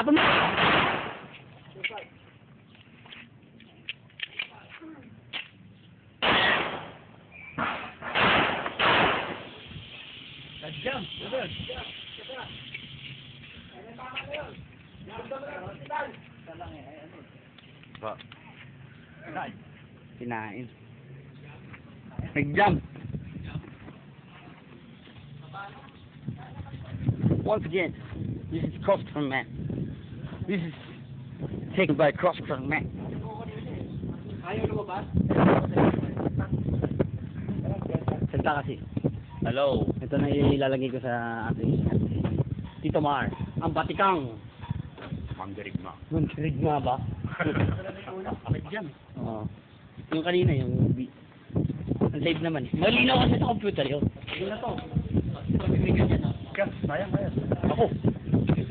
Tapon mo! Jump! Pa. Kinain. Nag-jump! Once again, this is CrossCurrent Man. This is taken by CrossCurrent Man. Ayaw lumabas? Salta kasi. Hello. Ito na ilalagay ko sa ating Tito Mar. Ang batikang. Manggarigma. Mantrigma ba? Akit dyan. Oo. Yung kanina, yung ang live naman eh. Malinaw kasi sa computer yun. Yun na to. Sayang, sayang. Ako.